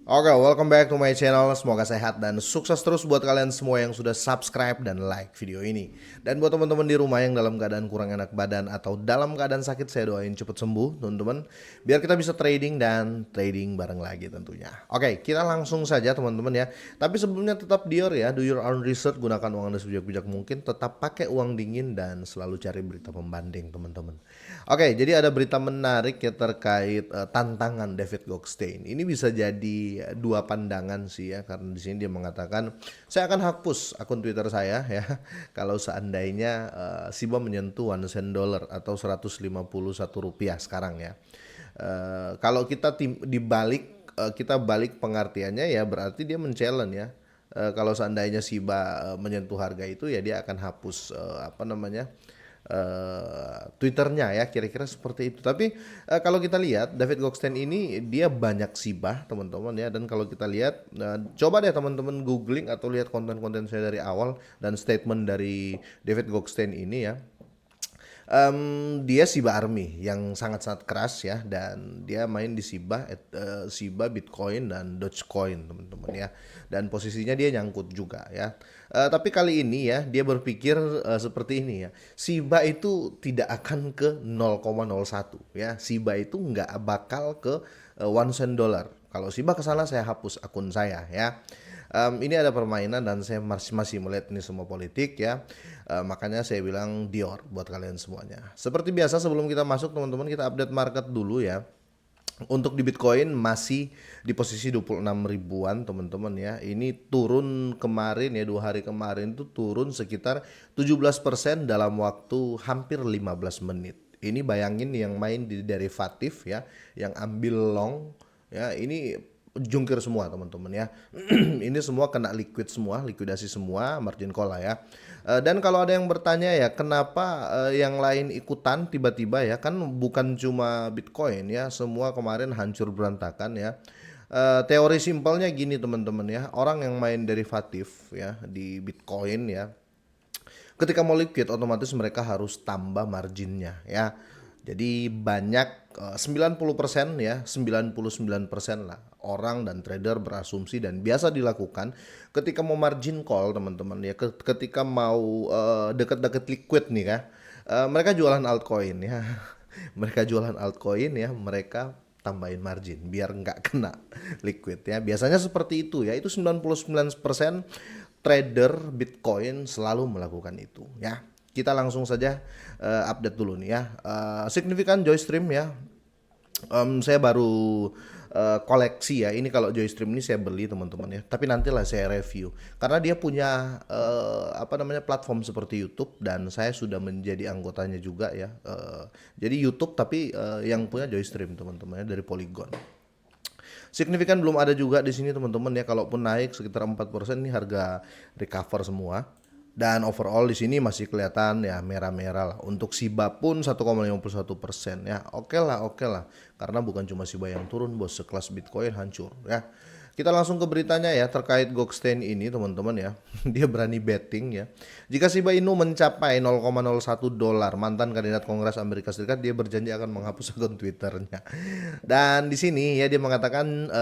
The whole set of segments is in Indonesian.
Oke, welcome back to my channel. Semoga sehat dan sukses terus buat kalian semua yang sudah subscribe dan like video ini. Dan buat teman-teman di rumah yang dalam keadaan kurang enak badan atau dalam keadaan sakit, saya doain cepet sembuh, teman-teman. Biar kita bisa trading dan trading bareng lagi tentunya. Oke, kita langsung saja teman-teman ya. Tapi sebelumnya tetap Dior ya, do your own research, gunakan uang Anda sebijak-bijak mungkin, tetap pakai uang dingin dan selalu cari berita pembanding, teman-teman. Oke, jadi ada berita menarik ya terkait tantangan David Goldstein. Ini bisa jadi dua pandangan sih ya, karena di sini dia mengatakan saya akan hapus akun Twitter saya ya kalau seandainya SIBA menyentuh $1 atau Rp151 sekarang ya. Kalau kita dibalik kita balik pengertiannya ya, berarti dia men-challenge ya. Kalau seandainya SIBA menyentuh harga itu ya dia akan hapus Twitternya ya, kira-kira seperti itu. Tapi kalau kita lihat David Goldstein ini dia banyak sibah teman-teman ya, dan kalau kita lihat coba deh teman-teman googling atau lihat konten-konten saya dari awal dan statement dari David Goldstein ini ya. Dia Shiba Army yang sangat-sangat keras ya, dan dia main di Shiba, Bitcoin dan Dogecoin teman-teman ya, dan posisinya dia nyangkut juga ya. Tapi kali ini ya dia berpikir seperti ini ya, Shiba itu tidak akan ke 0,01 ya, Shiba itu nggak bakal ke $1. Kalau Shiba ke sana saya hapus akun saya ya. Ini ada permainan dan saya masih melihat ini semua politik ya. Makanya saya bilang Dior buat kalian semuanya. Seperti biasa sebelum kita masuk teman-teman, kita update market dulu ya. Untuk di Bitcoin masih di posisi 26 ribuan teman-teman ya. Ini turun kemarin ya, 2 hari kemarin itu turun sekitar 17% dalam waktu hampir 15 menit. Ini bayangin yang main di derivatif ya, yang ambil long ya, ini jungkir semua teman-teman ya. Ini semua kena likuidasi semua, margin call lah ya. Dan kalau ada yang bertanya ya, kenapa yang lain ikutan tiba-tiba ya, kan bukan cuma Bitcoin ya, semua kemarin hancur berantakan ya. Teori simpelnya gini teman-teman ya, orang yang main derivatif ya di Bitcoin ya, ketika mau liquid otomatis mereka harus tambah marginnya ya. Jadi banyak 90% ya, 99% lah orang dan trader berasumsi dan biasa dilakukan ketika mau margin call teman-teman ya, ketika mau deket-deket liquid nih ya, mereka jualan altcoin ya. Mereka jualan altcoin ya, mereka tambahin margin biar nggak kena liquid ya. Biasanya seperti itu ya. Itu 99% trader Bitcoin selalu melakukan itu ya. Kita langsung saja update dulu nih ya. Signifikan Joystream ya. Saya baru koleksi ya. Ini kalau Joystream ini saya beli teman-teman ya. Tapi nantilah saya review. Karena dia punya platform seperti YouTube dan saya sudah menjadi anggotanya juga ya. Jadi YouTube tapi yang punya Joystream teman-teman ya, dari Polygon. Signifikan belum ada juga di sini teman-teman ya. Kalaupun naik sekitar 4% ini harga recover semua. Dan overall di sini masih kelihatan ya merah-merah lah. Untuk Shiba pun 1,51% ya. Oke lah. Karena bukan cuma Shiba yang turun bos, sekelas Bitcoin hancur ya. Kita langsung ke beritanya ya terkait Goldstein ini teman-teman ya. Dia berani betting ya. Jika Shiba Inu mencapai $0,01, mantan kandidat Kongres Amerika Serikat dia berjanji akan menghapus akun Twitternya. Dan di sini ya dia mengatakan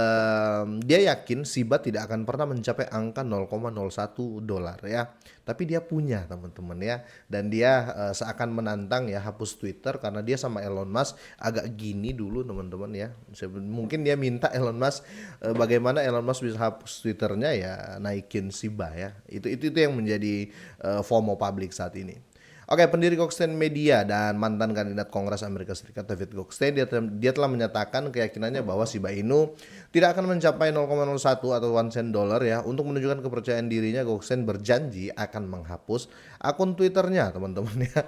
dia yakin Shiba tidak akan pernah mencapai angka $0,01 ya. Tapi dia punya teman-teman ya. Dan dia seakan menantang ya hapus Twitter karena dia sama Elon Musk agak gini dulu teman-teman ya. Mungkin dia minta Elon Musk bagaimana Elon Musk bisa hapus Twitternya ya, naikin Shiba ya. Itu yang menjadi FOMO publik saat ini. Oke, pendiri Goldstein Media dan mantan kandidat Kongres Amerika Serikat David Goldstein dia telah menyatakan keyakinannya bahwa Shiba Inu tidak akan mencapai 0,01 atau $0.01 ya. Untuk menunjukkan kepercayaan dirinya, Goldstein berjanji akan menghapus akun Twitternya teman-teman ya.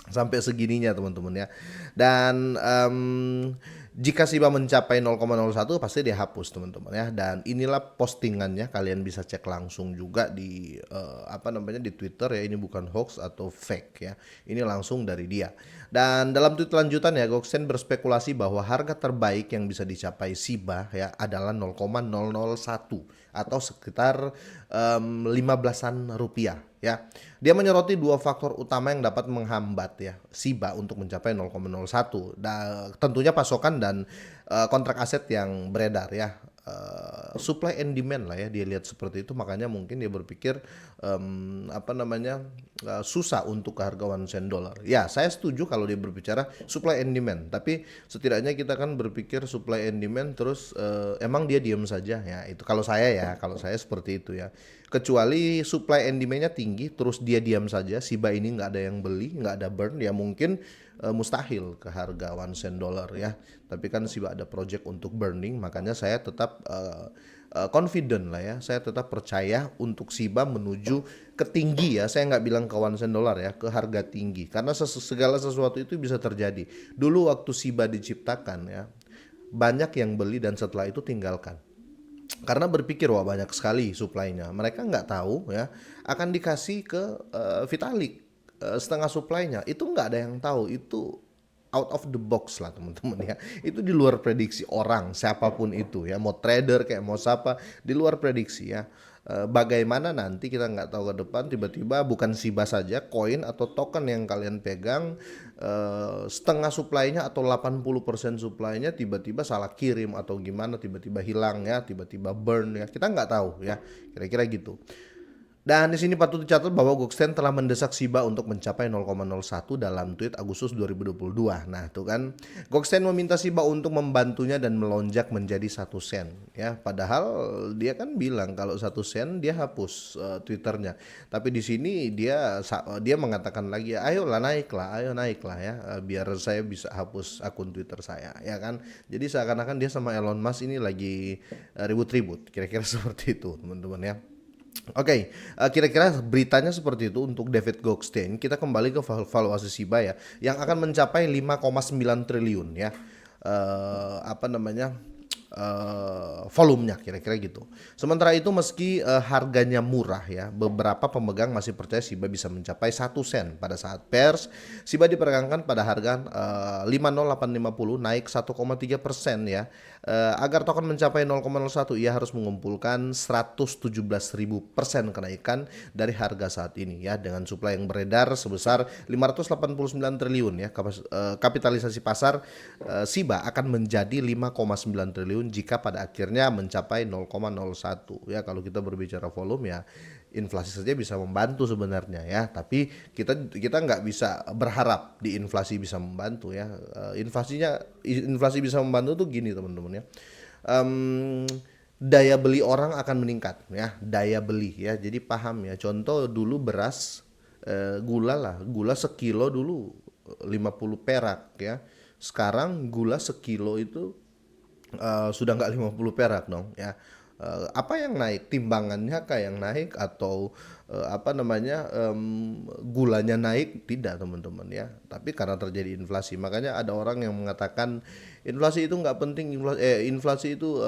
Sampai segininya teman-teman ya. Dan jika Shiba mencapai 0,01 pasti dihapus teman-teman ya. Dan inilah postingannya, kalian bisa cek langsung juga di di Twitter ya. Ini bukan hoax atau fake ya. Ini langsung dari dia. Dan dalam tweet lanjutan ya, Goldstein berspekulasi bahwa harga terbaik yang bisa dicapai Shiba ya adalah 0,001 atau sekitar 15-an rupiah ya. Dia menyoroti dua faktor utama yang dapat menghambat ya Shiba untuk mencapai 0,01. Tentunya pasokan dan kontrak aset yang beredar ya. supply and demand lah ya, dia lihat seperti itu, makanya mungkin dia berpikir apa namanya, susah untuk ke harga 1 sen dollar. Ya, saya setuju kalau dia berbicara supply and demand, tapi setidaknya kita kan berpikir supply and demand terus emang dia diam saja ya, itu kalau saya ya, kalau saya seperti itu ya. Kecuali supply and demand-nya tinggi terus dia diam saja, Shiba ini nggak ada yang beli, nggak ada burn, ya mungkin mustahil ke harga 1 sen dollar ya. Tapi kan Shiba ada project untuk burning, makanya saya tetap confident lah ya. Saya tetap percaya untuk Shiba menuju ke tinggi ya. Saya nggak bilang ke 1 sen dollar ya, ke harga tinggi. Karena segala sesuatu itu bisa terjadi. Dulu waktu Shiba diciptakan ya, banyak yang beli dan setelah itu tinggalkan. Karena berpikir wah banyak sekali supply-nya. Mereka nggak tahu ya akan dikasih ke Vitalik setengah supply-nya. Itu nggak ada yang tahu. Itu out of the box lah teman-teman ya. Itu di luar prediksi orang siapapun itu ya. Mau trader kayak mau siapa, di luar prediksi ya. Bagaimana nanti kita nggak tahu ke depan, tiba-tiba bukan Shiba saja, koin atau token yang kalian pegang setengah supply-nya atau 80% supply-nya tiba-tiba salah kirim atau gimana, tiba-tiba hilang ya, tiba-tiba burn ya, kita nggak tahu ya, kira-kira gitu. Dan di sini patut dicatat bahwa Goxten telah mendesak Shiba untuk mencapai 0,01 dalam tweet Agustus 2022. Nah, itu kan Goxten meminta Shiba untuk membantunya dan melonjak menjadi 1 sen ya. Padahal dia kan bilang kalau 1 sen dia hapus Twitternya. Tapi di sini dia mengatakan lagi, ayolah naiklah ya, biar saya bisa hapus akun Twitter saya ya kan. Jadi seakan-akan dia sama Elon Musk ini lagi ribut-ribut. Kira-kira seperti itu, teman-teman ya. Oke, kira-kira beritanya seperti itu untuk David Goldstein. Kita kembali ke valuasi Shiba ya, yang akan mencapai 5,9 triliun ya. Apa namanya? Volumenya kira-kira gitu. Sementara itu meski harganya murah ya, beberapa pemegang masih percaya Shiba bisa mencapai 1 sen pada saat pers. Shiba diperdagangkan pada harga 50850 naik 1,3% ya. Agar token mencapai 0,01 ia harus mengumpulkan 117.000% kenaikan dari harga saat ini ya, dengan supply yang beredar sebesar 589 triliun ya. Kapitalisasi pasar Shiba akan menjadi 5,9 triliun jika pada akhirnya mencapai 0,01 ya. Kalau kita berbicara volume ya, inflasi saja bisa membantu sebenarnya ya, tapi kita nggak bisa berharap di inflasi bisa membantu ya. Inflasi bisa membantu tuh gini teman-teman ya, daya beli orang akan meningkat ya, daya beli ya. Jadi paham ya, contoh dulu beras, gula sekilo dulu 50 perak ya, sekarang gula sekilo itu sudah nggak 50 perak dong ya. Apa yang naik, timbangannya kayak yang naik atau apa namanya, gulanya naik? Tidak teman-teman ya, tapi karena terjadi inflasi. Makanya ada orang yang mengatakan inflasi itu nggak penting, inflasi itu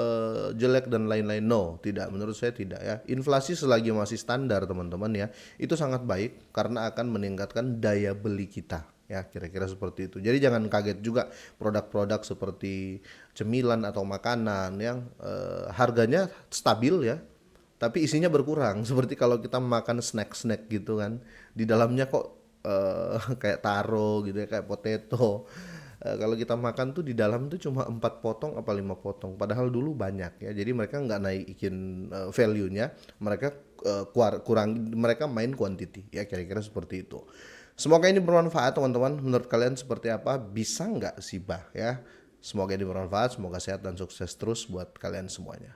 jelek dan lain-lain. No, tidak, menurut saya tidak ya. Inflasi selagi masih standar teman-teman ya, itu sangat baik karena akan meningkatkan daya beli kita ya, kira-kira seperti itu. Jadi jangan kaget juga produk-produk seperti cemilan atau makanan yang harganya stabil ya, tapi isinya berkurang. Seperti kalau kita makan snack-snack gitu kan, di dalamnya kok kayak taro gitu ya, kayak potato. Kalau kita makan tuh di dalam tuh cuma 4 potong apa 5 potong, padahal dulu banyak ya. Jadi mereka nggak naikin value-nya, mereka kurang, mereka main quantity ya, kira-kira seperti itu. Semoga ini bermanfaat teman-teman. Menurut kalian seperti apa? Bisa nggak Shiba ya? Semoga ini bermanfaat, semoga sehat dan sukses terus buat kalian semuanya.